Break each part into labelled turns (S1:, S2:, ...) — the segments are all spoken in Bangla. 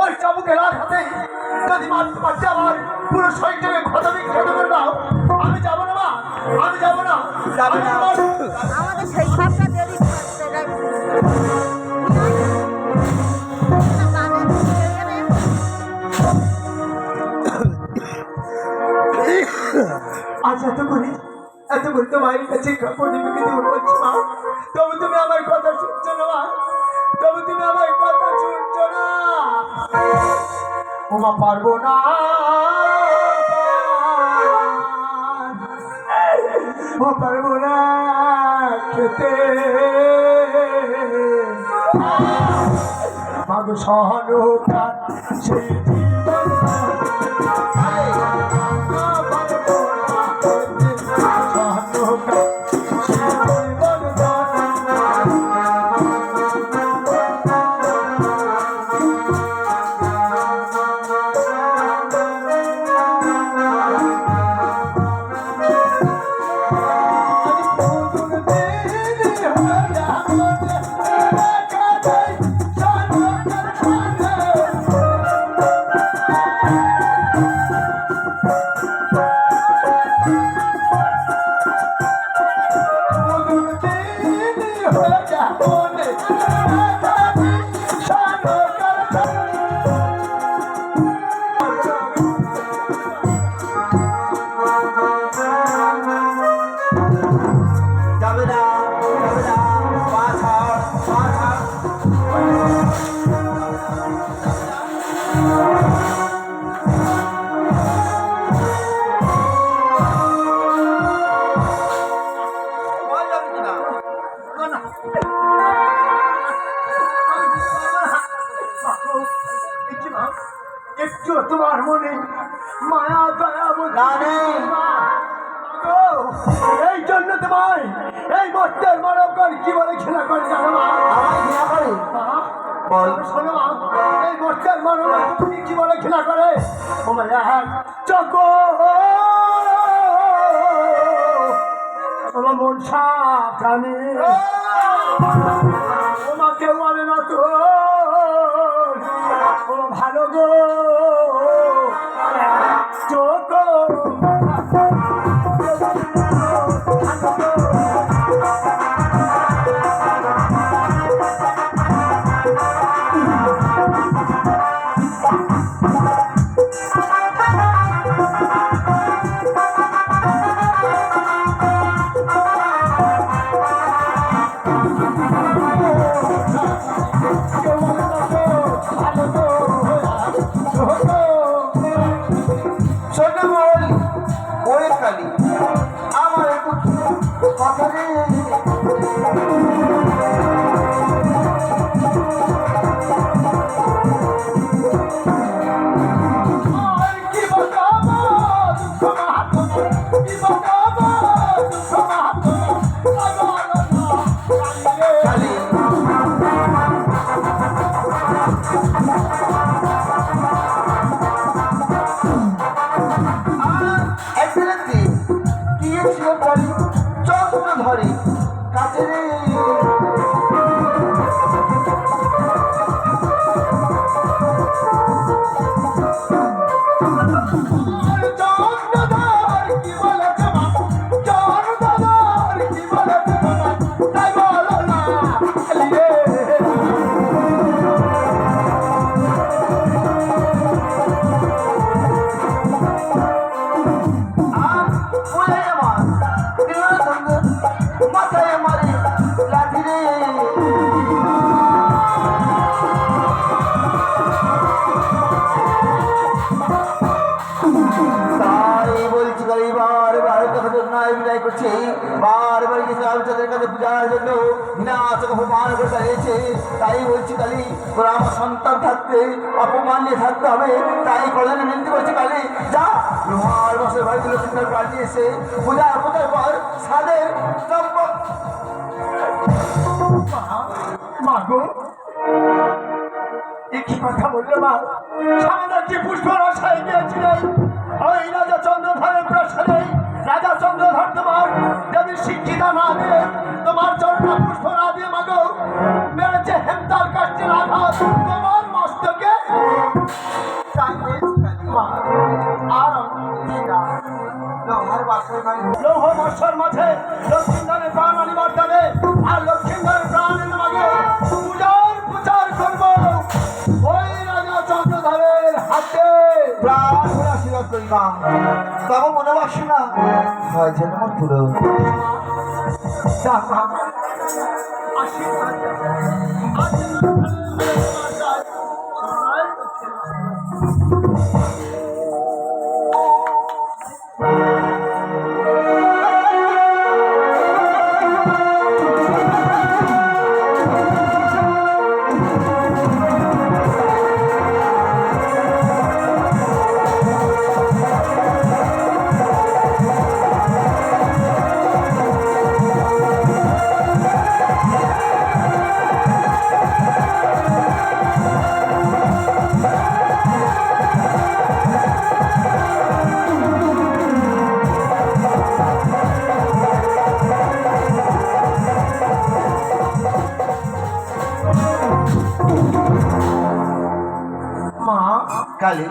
S1: ওই চাবুকের আঘাতে যদি মারতে আমার পুরো শরীরটাকে ক্ষত বিক্ষত করে দাও, আমি যাবো না মা, আমি যাবো না।
S2: আমাদের সেই সবটা দেরি
S1: আচ্ছা এত করে তো মায়ের কাছে কাপড় বলছি মা, তবে তুমি আমার কথা শুনছো না মা, তবে তুমি আমার কথা শুনছো না। ওমা পারবো না, ও পারবো না খেতে মাগ সহনকার সেই জীবন একটু তোমার মনে মায়া দয়া এই জন্য তোমায় এই মর্তের মানবগণ কি বলে খেলা করে জানো মা? শোনো মা, এই মর্তের মানবগণ তুমি কি বলে খেলা করে? ও মায়া চক আমার মন সাকানে তোমাকে বলে না তো ভালো গো চোখ আমার একটু কথা ধরে কাছে বারবার তাদের কাছে পূজার জন্য বিনাশক অপমান করে দাঁড়িয়েছে। তাই বলছি কালী, তোরা আমার সন্তান থাকতে অপমান নিয়ে থাকতে হবে, তাই কল্যাণে মিনতি করছি কালী, যা লোহার বছর বাড়িগুলো সুন্দর পাল্টে এসে পূজার পূজার পর সাদের চম্পক মাগো কি কথা বললে মা? সাম্রাজ্যে পুষ্পরসায় গিয়েছিলেন ওই রাজা চন্দ্রধরের প্রাসাদে। রাজা চন্দ্রধর তোমার
S3: শিক্ষা না দিয়ে তোমার চরণ পুষ্প না দিয়ে মাগো মেরেছে হেমতাল কাষ্টের আঘাত তোমার মস্তকে
S1: তাই হয়েছে কালী মা। আর আমি বুঝি না, লোহার বাসর নয়,
S3: লৌহ মৎস্যর মাঝে লক্ষ্মীন্দরের প্রাণ আনিবার যাবে আর লক্ষ্মীন্দরের প্রাণ এনে মাগে পূজার করবো ওই রাজা চন্দ্রধরের হাতে।
S1: প্রাণ ভরে আশীর্বাদ করি মা। তবে মনে বাসে না হয় যেন আমার পুরো
S3: আশীর্বাদ মা
S1: কালী।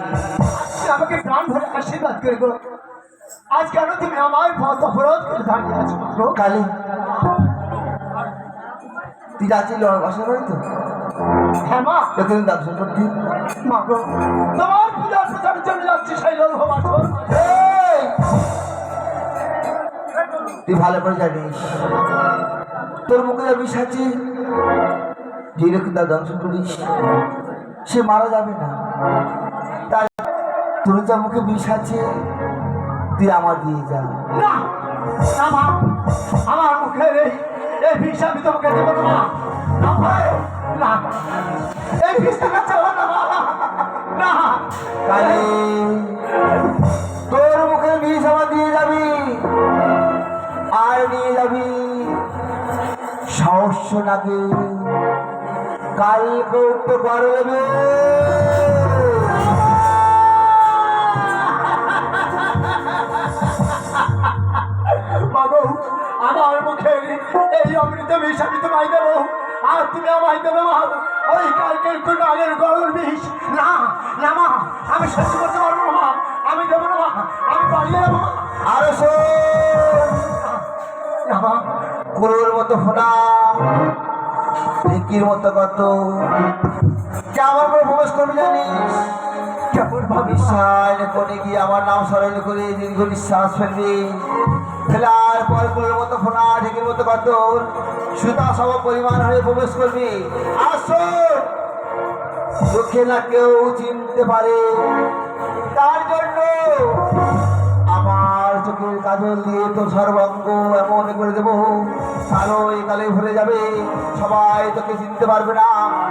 S3: তুমি আমাকে প্রাণ ভরে আশীর্বাদ করে গো। আজ কেন তুমি আমার পথ অবরোধ করে দাঁড়িয়ে আছো গো?
S1: কালী, তুই যাচ্ছিস লোহার বাসর বাড়ি তো?
S3: হ্যাঁ মা।
S1: তোকে আমি দর্শন করতে।
S3: মা গো তোমার পূজার প্রচারের জন্য যাচ্ছি সেই লৌহ বাসর।
S1: এই! তুই ভালো করে জানিস তোর মুখে যা বিষ আছে, যে রকম তার দংশন করিস সে মারা যাবে না। তাই তোর যা মুখে বিষ আছে তুই আমার দিয়ে যা।
S3: না না মা, আমার মুখে এই বিষ আমি তোমাকে দেবো না। না ভাই, না এই বিষ টাকা চাবো না মা। না
S1: কালী, তোর মুখে বিষ আমার দিয়ে যাবি আর নিয়ে যাবি সহস্য নাকি কালকে উঠতে পারবে।
S3: বাবু আমার মুখে এই অমৃত বিষ আমি তোমায় দেবো আর তুমি আমায় দেবে মা ওই কালকের কোনো আগের গরুর বিষ। না না মা, আমি সহ্য করতে পারবো না মা, আমি দেবো না মা, আমি পালিয়ে যাবো মা।
S1: আর শোন,
S3: না মা,
S1: কুলোর মতো ফোনা ঢেকির মতো কত কেমন করে প্রবেশ করবি জানিস?
S3: কেমন ভাবি
S1: বিশ্বাস করে গিয়ে আমার নাম স্মরণ করে দীর্ঘ নিঃশ্বাস ফেলবি। ফেলার পর কুলোর মতো ফোনা ঢেকির মতো কত সুতা সম পরিমাণ হয়ে প্রবেশ করবি। আসুন চোখে না কেউ চিনতে পারে, তার জন্য আমার চোখের কাজল দিয়ে তোর সর্বাঙ্গ এমন করে দেবো কালো এই কালে ভরে যাবে, সবাই তোকে চিনতে পারবে না,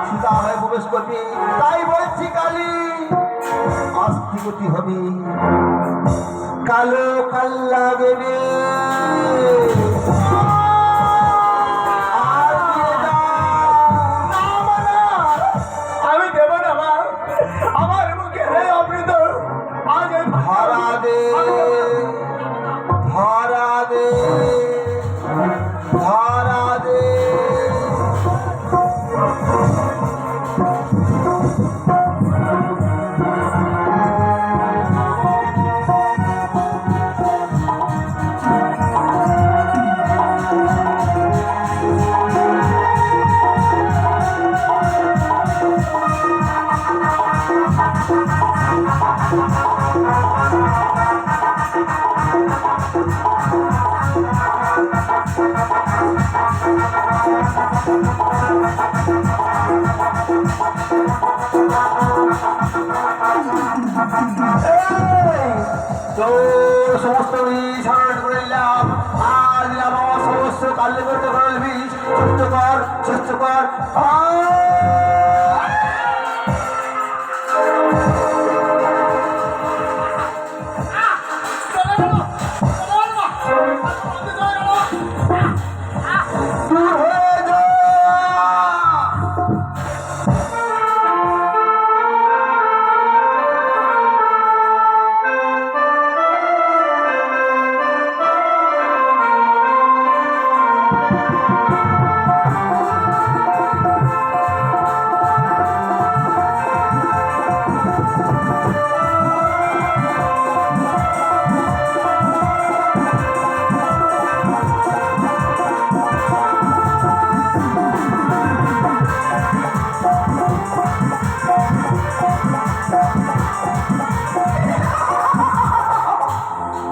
S1: সুতা হয়ে প্রবেশ করবি। তাই বলছি কালী আস্তিগতি হবে, কালো কাল লাগবে। আর দিয়ে যা।
S3: আমি দেবো না মা, আমার মুখে হে অমৃত আজ এই
S1: ধরা দে, ধরা দে, ধরা দে। তো সমস্ত বিষ হরণ করে নিলাম, আর দিলাম আমার সমস্ত কাল্য করতে পারল বিষ। সুস্থ কর দূর হয়ে যা।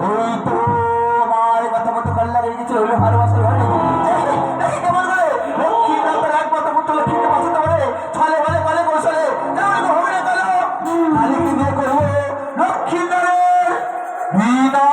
S1: ওই তো আমার কথা মতো কাল্লা রেখে গেছিল ওই ভালোবাসার ঘরে এই কেমন করে লক্ষ্মী নামের এক মতো পুত্র লক্ষ্মীকে বাঁচাতে পারে ছলে বলে বলে কৌশলে যার হবে না গেল কালীকে বিয়ে করবো লক্ষ্মীন্দরের বিনা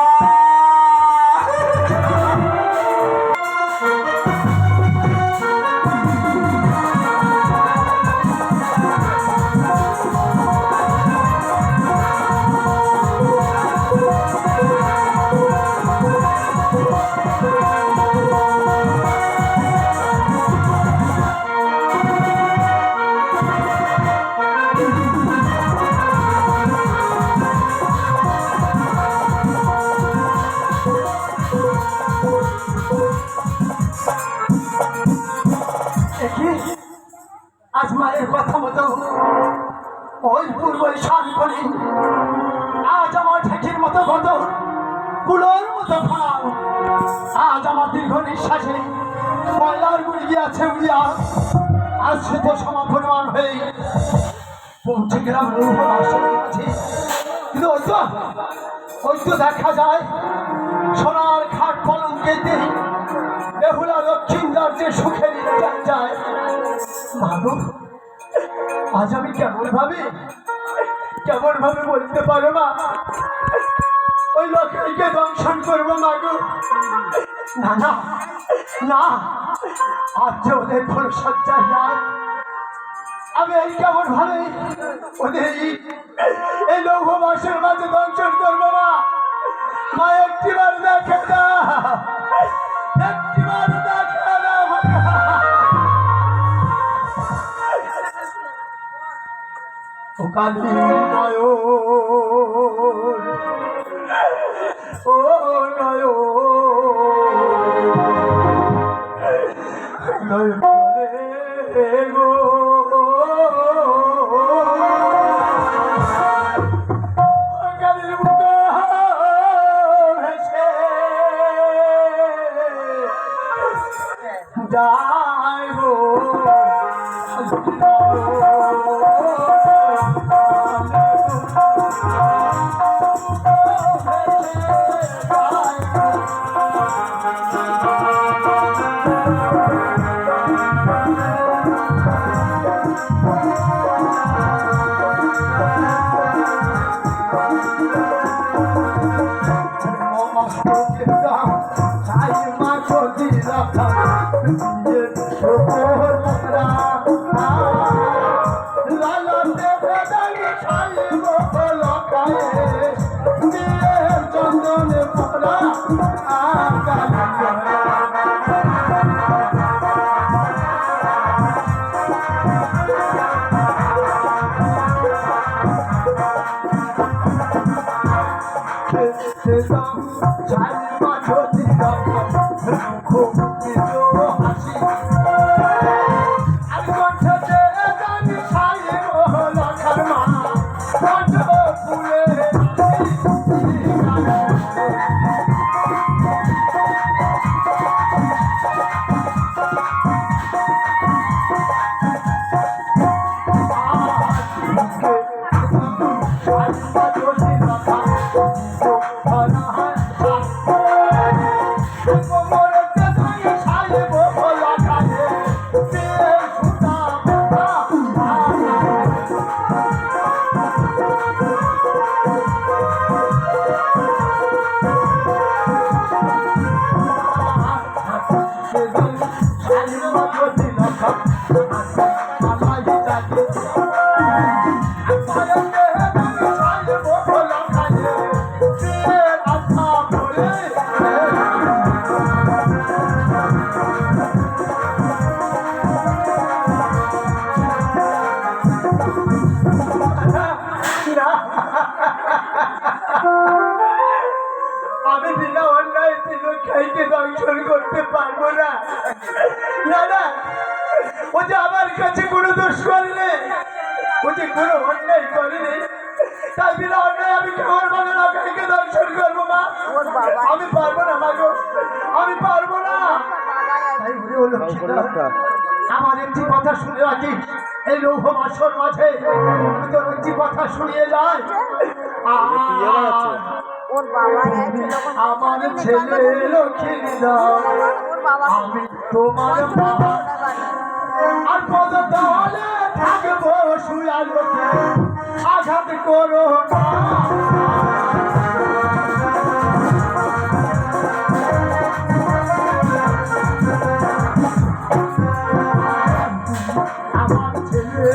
S3: দেখি আজ মায়ের কথা মতো ওই পূর্বই শান করি আজ আমার ঠেকির মতো গত কুলোর মতো ফাল আজ আমার দীর্ঘ নিঃশ্বাসে ময়লার গুড়ি গিয়াছে উড়িয়া আজ সে তো সমাপনমান হয়ে পৌঁছে গেলাম রূপ কাছে কিন্তু ওই তো দেখা যায় সোনার খাট পলঙ্কেতে বেহুলা লক্ষ্মীন্দর যে সুখের যায় মাগো আজ আমি কেমন ভাবে বলতে পারো মা ওই লক্ষ্মীকে দংশন করবো মাগো না না না আজ যে ওদের ফুল সজ্জার যায় আমি এই কেমন ভাবে ওদের এই লৌহ মাসের মাঝে দংশন করবো মা একটিবার দেখে না একটিবার দেখে না ও কালী নয় ও নয় নয় গো কালীর মুখ ভেসে যায় গো চন্দনে পকড়া আমি বিনা অন্যায় তিলক খাইকে দংশন করতে পারবো না। না না, ও যে আমার কাছে কোনো দোষ করেনি, ও যে কোনো অন্যায় করেনি, তাই বিনা অন্যায় আমি কেমন ভাবে রাখাইকে দর্শন করবো মা?
S2: ওর বাবা
S3: আমি পারবো না মা গো, আমি পারবো না। তাই বলে ও লক্ষ্মীটা, আমার একটি কথা শুনে রাখিস, এই লৌহ মাসর মাঝে আমি তোর একটি কথা শুনিয়ে যাই।
S2: ওর বাবা আছে যখন
S3: আমার ছেলে লক্ষ্মীর দাম,
S2: ওর বাবা
S3: আমি তোমার মা, আর কত তাহলে থাকবো শুয়াল আঘাত করো না। আমার ছেলে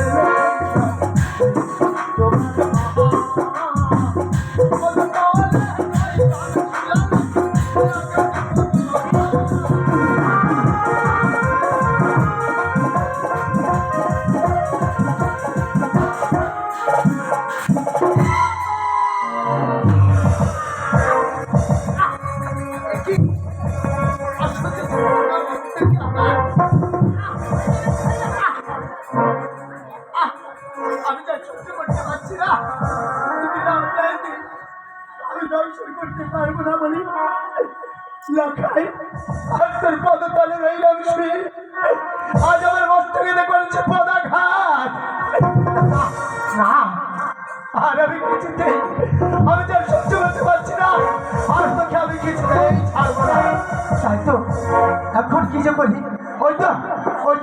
S3: আমি যা সহ্য করতে পারছি না, তুমি নাম চাইছি আমি দর্শন করতে পারবো না বলি লখাই আজ তোর পদতলে রইলাম শুয়ে, আজ আমার মস্তকেতে করেছে পদাঘাত। না আর আমি কিছুতেই, আমি যা সহ্য করতে পারছি না, আর তোকে আমি কিছুতেই ছাড়বো না। তাই তো এখন কি যে করি, ওই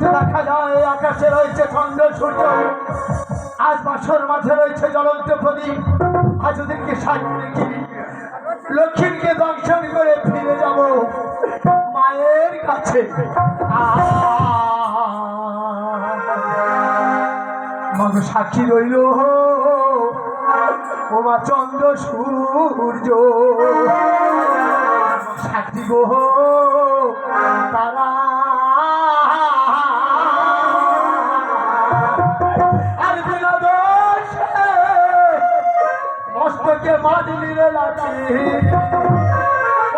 S3: তো দেখা যায় আকাশে রয়েছে চন্দ্র সূর্য, আজ বাসর মাঝে রয়েছে জ্বলন্ত প্রদীপ, আজ ওদেরকে সাজিয়ে রেখে লক্ষ্মীকে দর্শন করে ফিরে যাব মায়ের কাছে। মগ সাক্ষী রইল ও মা চন্দ্র সূর্য, সাক্ষী গো তারা, আর বিনা দোষে মস্তকে মাটি নিলে লাগে,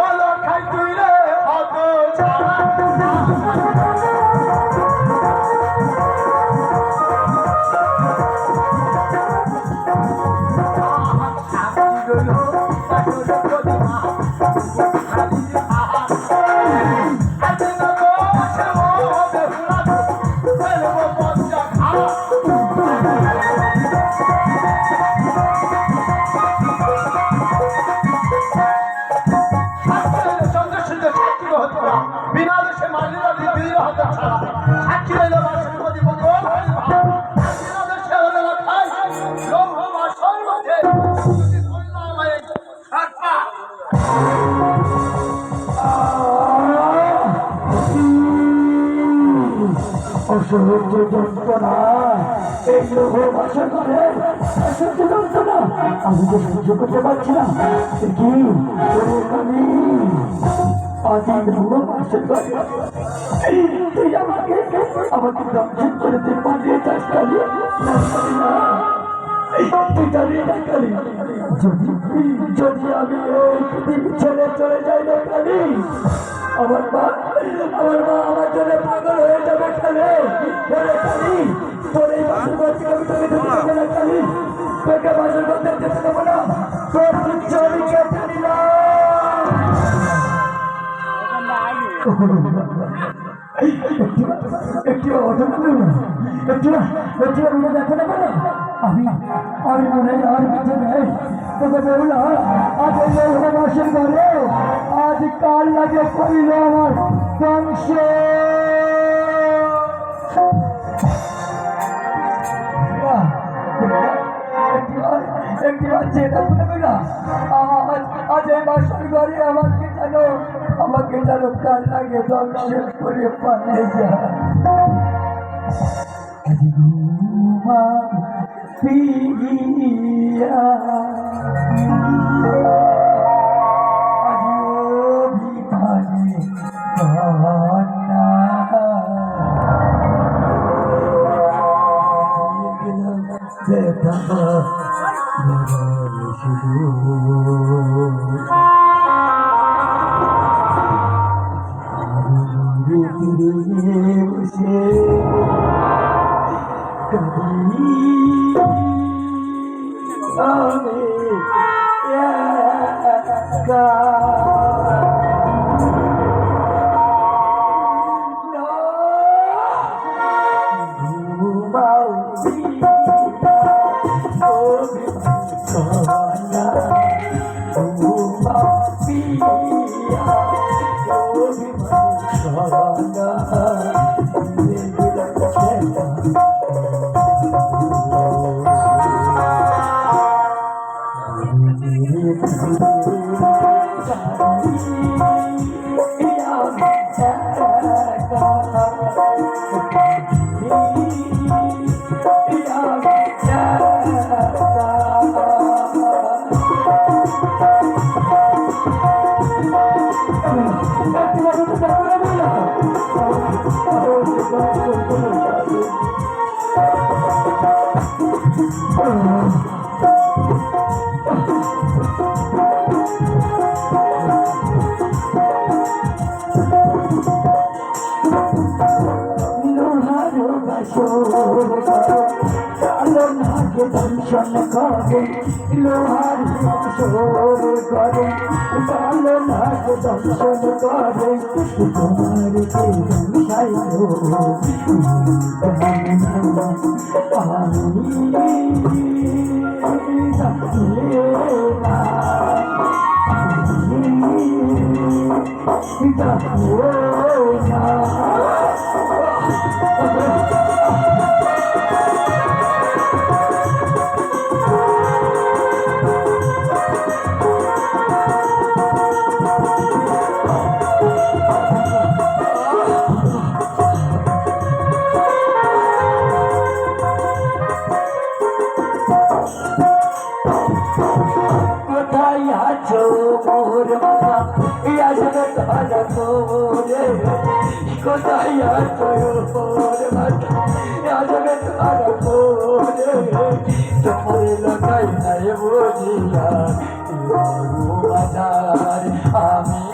S3: ও লখাই তুই রে হত ছাড়া। বিনা দোষে মারলে দুই হাত ছাড়া সাক্ষী রইল বাসন প্রতি বিনা দোষে হলে লখাই লৌহ বাসন মাঝে
S1: অসহ্য যন্ত্রণা, এই লোহ বাসন করে অসহ্য যন্ত্রণা আমি তো সহ্য করতে পারছি না। কি আমি আজ লোহ বাসন করে তুই আমাকে দর্শন করে তুই পালিয়ে যাস কালি, তুই দাঁড়িয়ে না কালি, যদি আমি পৃথিবী ছেড়ে চলে যাই না কালি, আমার মা আমার জন্য পাগল হয়ে যাবে কালে কালি, তোর এই বাসের ঘর থেকে আমি তোকে ঢুকে দেবো না কালি, তোকে বাসের ঘর থেকে যেতে দেবো না, তোর কিচ্ছু আমি কেটে নিলাম। একটি অটো একটি দেখো না বলো, আমি মনে হয় আর কিছু নেই, তোকে বলল আজ বাসের ঘরে আজ কাল লাগে করিল আমার বংশ। একটিবার চেয়ে দেখো না আজ এই বাসর ঘরে আমাকে যেন কাল লাগে দর্শন করে পালিয়ে যায়। ঘুমা পিয়া শুধু
S3: তীরে বসে কবি আমি একা দর্শন করে লোহার সোর করে কালো নাগ দর্শন করে তোমার সাই কোথায় আছো মোর মাথা আসবে তারা করে কোথায় আছো মোর মাথা আসবে তারা করে তোমার লোকাই নাই বুঝিয়া বাজার আমি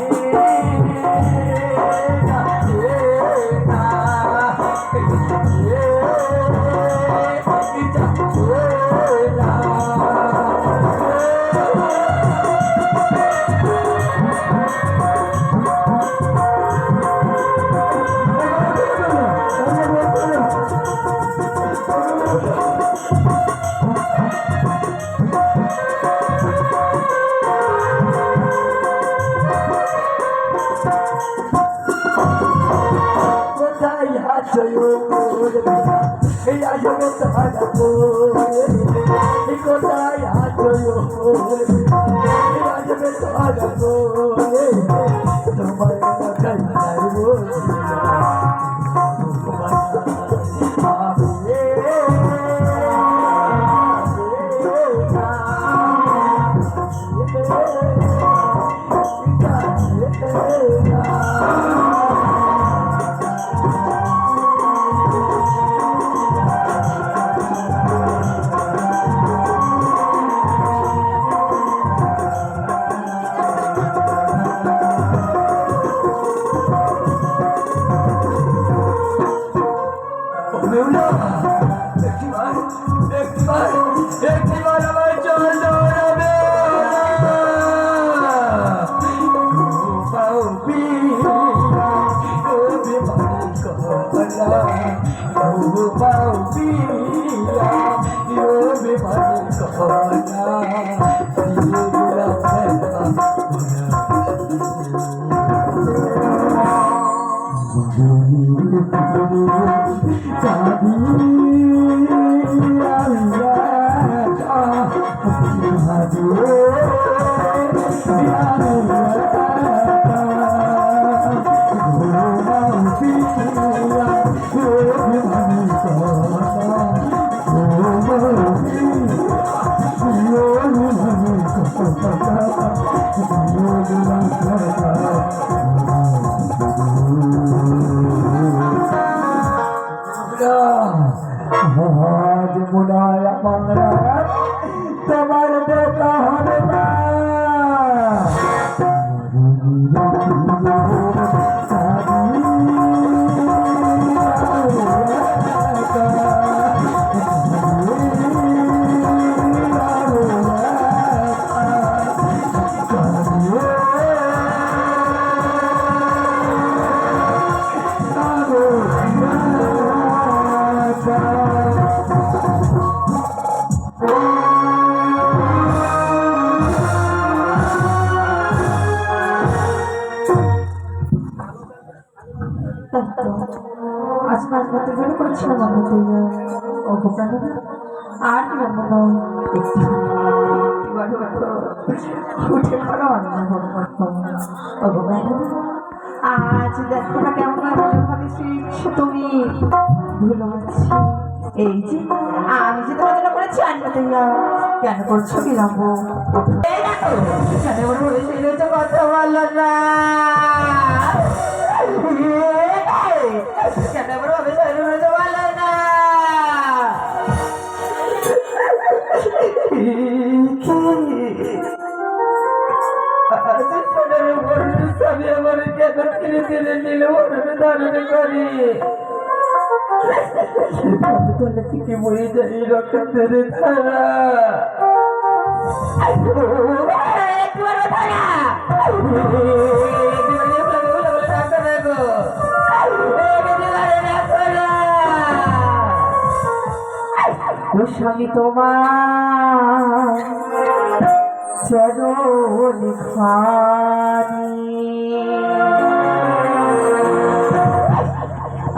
S3: তোমার দেখা হবে না সাধু
S4: তাই তো আজ মাঝ রাতে বের করেছিলাম আমরা তুই ও গোপ্রাণী আর কি বলবো নয় উঠে পড়ো ও গোপ্রাণী আজ দেখো না কেমন মনে ভাবিস তুমি ভুলে গেছি এই যে আমি যে তোমার জন্য করেছি আনটা তৈয়া কেন করছো বিলম্ব এই দেখো কেন বড় বলে সেই রয়েছে কথা বললো না কেন বড় বলে সেই রয়েছে বললো না আমি আমার কেন ধীরে ধীরে নিল ধারণ করি তোলে থেকে বই যাই রক্তের ধারা স্বামী তোমার চরণ খানি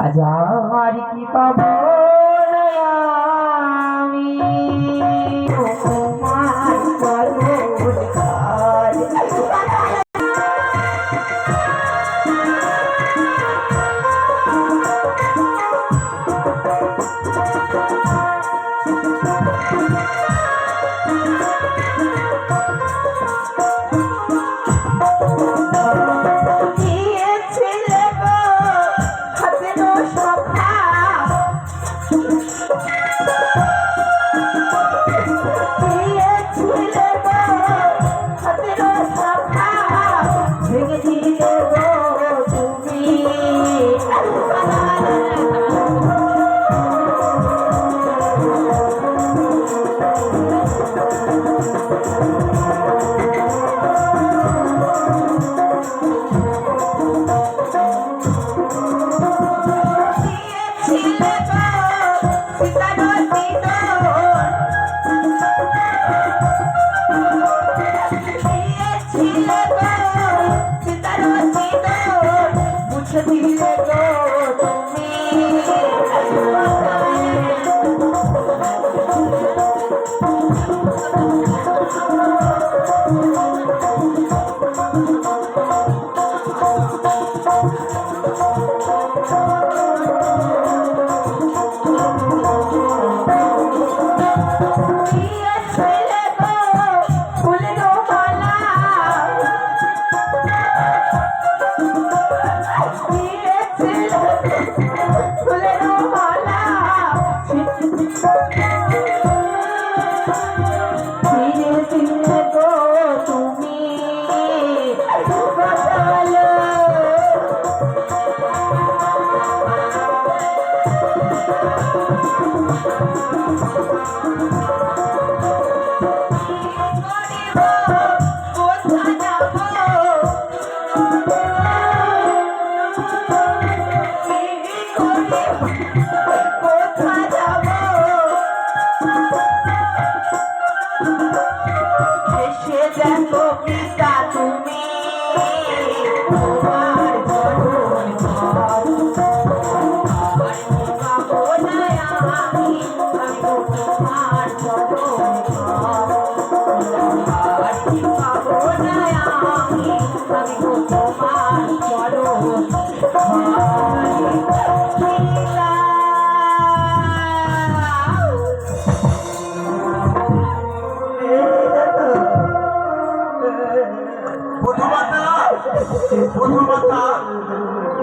S4: আজ আর কি পাবো না আমি তোমার চরণ খানি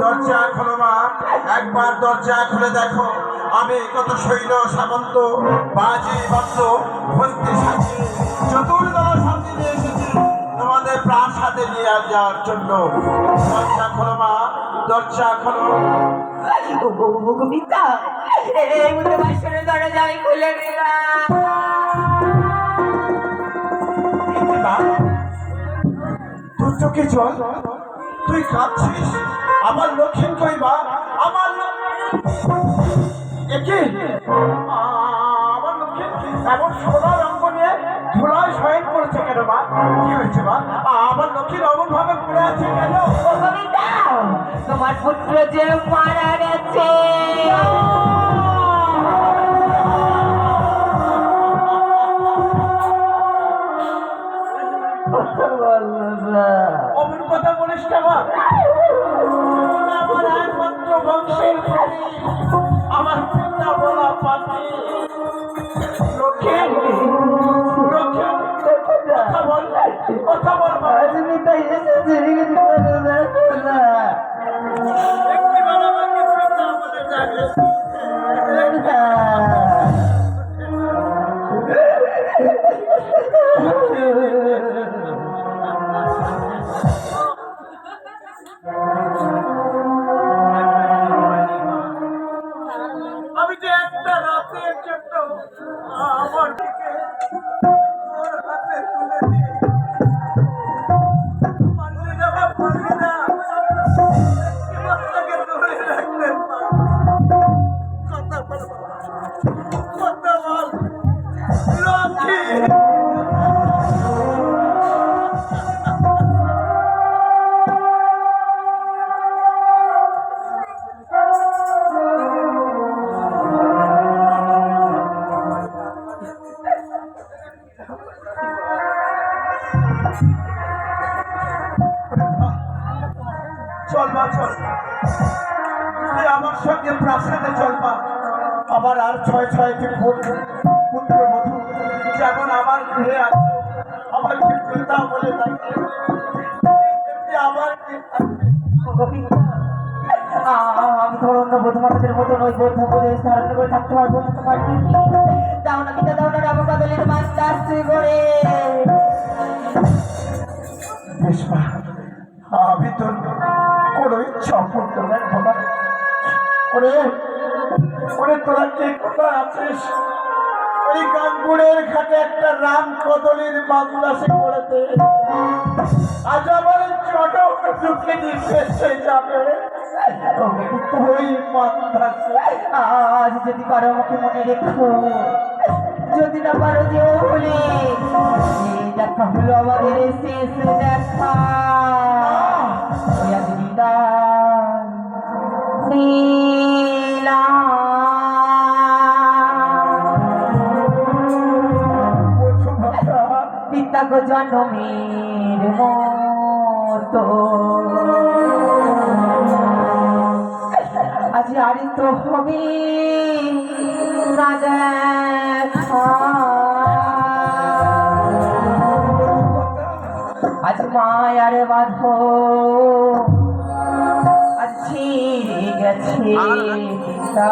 S3: দরজা খোলো মা, একবার দরজা খুলে দেখো আমি কত সৈন্য সামন্ত বাজি বাদ্য ভর্তি সাজিয়ে চতুর্দল সাজিয়ে নিয়ে এসেছি তোমাদের প্রাসাদে নিয়ে যাওয়ার জন্য। দরজা খোলো মা, দরজা খোলো।
S4: খুলে দিলাম
S3: তোর চোখে জল, তুই কাঁদছিস? আমার লক্ষ্মী কই মা? আমার আমার লক্ষ্মী এমন সোনার অঙ্গ নিয়ে ধুলায় শয়ন করেছে কেন মা? কি হয়েছে মা? আমার লক্ষ্মীর অমন ভাবে পড়ে আছে কেন?
S4: তোমার পুত্র যে মারা গেছে।
S3: অমন কথা বলিস না মা। আমার একমাত্র বংশের প্রদীপ, আমার পিতা বলা পাতি। লক্ষ্মী, লক্ষ্মী, কথা বল, কথা বল মা। একটি বেলা আমাকে পিতা বলে ডাকে। আমি যে একটা রাতের জন্য আমার দিকে তোর হাতে তুলে দিয়ে পারলি না বা পারলি না, এবার তাকে ধরে রাখতে পার। কথা বল, কথা বল লক্ষ্মী। চল মা চল, তুই আমার সঙ্গে প্রাসাদে চলবা। আবার আর ছয় ছয়টি পুত্র বধূ যেমন আমার ঘুরে আছে, আমাকে পিতা বলে ডাকে, তেমনি আমার কি থাকবে।
S4: আমি তোমার অন্য বধুমাতাদের মতন ওই বৌদ্ধ প্রদেশ ধারণ করে থাকতে পারবো না। তোমার কি দাও না পিতা, দাও না রামকাদলের মাত্রা আসতে করে।
S3: বেশ মা, আমি তোর কোনো ইচ্ছা পূর্ণ রাখবো না। ওরে ওরে, তোরা কে কোথায় আছিস? ওই গাঙ্গুরের ঘাটে একটা রাম কদলির মাদ্রাসে করেছে। আজ আমার চটক ঢুকে নির্দেশে যাবে ওই মাদ্রাসে।
S4: আজ যদি পারো আমাকে মনে রেখো, যদি না পারো যে বলে এই দেখা হলো আমাদের শেষ দেখা। ওই আজ পিতা গো জন্মের মতো আজ আর তো হবে না দেখা। আজ মায়ার বাঁধ আজ ছিঁড়ে গেছে পিতা।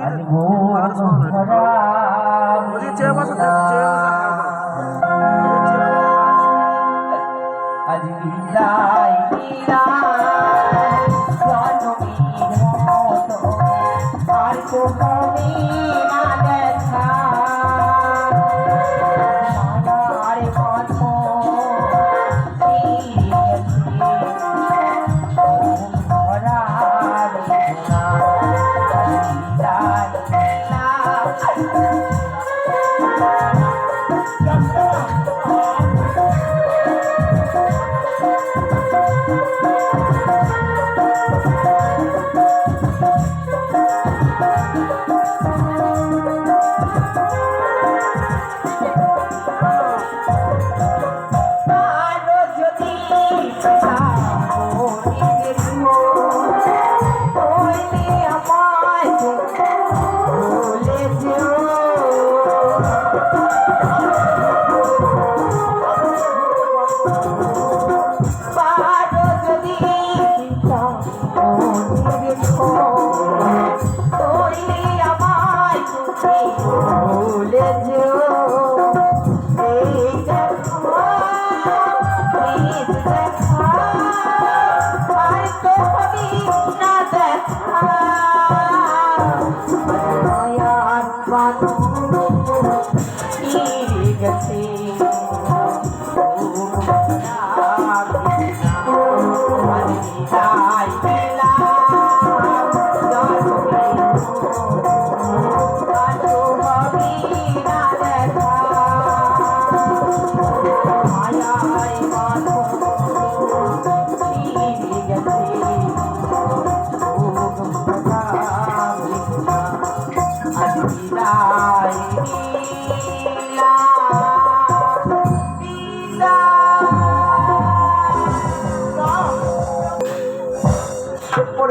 S4: আজ ভোর ভরা আজ বিদায় দিলাম জনমীর মতো, আর তো হবে না দেখা। মায়ার বাঁধ ছিঁড়ে গেছে ভরা বেদনা। বিদায় দিলাম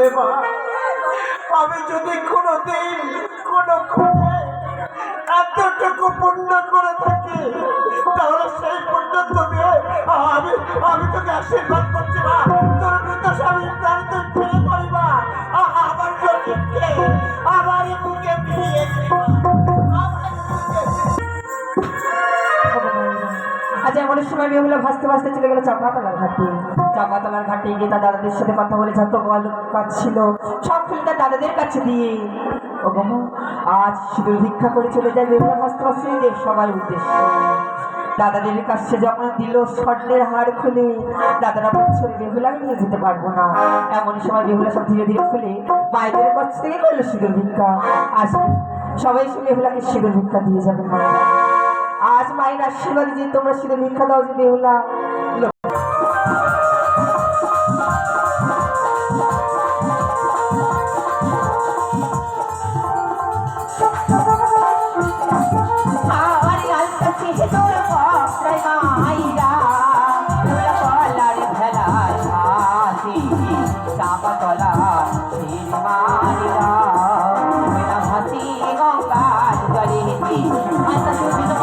S3: ওরে মা, আমি যদি কোনোদিন কোনো ক্ষণে এতটুকু পুণ্য করে থাকি, তাহলে সেই পুণ্য তুমি আমি আমি তোকে আশীর্বাদ করছি না, তোর মৃত স্বামীর প্রাণ তুই ফিরে পড়িবা, আমার লক্ষ্মীকে আমার বুকে ফিরিয়ে দিবা,
S4: আজ এমন সময় বেহুলা ভাসতে ভাসতে চলে গেল চাপাতলার ঘাটে। চাপাতলার ঘাটে গিয়ে তার দাদাদের সাথে কথা বলে যত গল্প কাজ ছিল সব খুলে তার দাদাদের কাছে দিয়ে, ও বাবা আজ সিঁদুর ভিক্ষা করে চলে যায় বেহুলা ভাসতে ভাসতে সবাই উদ্দেশ্য। দাদাদের কাছে যখন দিল স্বর্ণের হার খুলে, দাদারা বলছিল বেহুলা আমি নিয়ে যেতে পারবো না। এমন সময় বেহুলা সব ধীরে ধীরে খুলে মায়েদের কাছ থেকে করলো সিঁদুর ভিক্ষা। আজ সবাই সে বেহুলাকে সিঁদুর ভিক্ষা দিয়ে যাবে না। আজ মায়ের আশীর্বাদ যে তোমরা সিঁদুর ভিক্ষা দাও যে বেহুলা
S5: গঙ্গা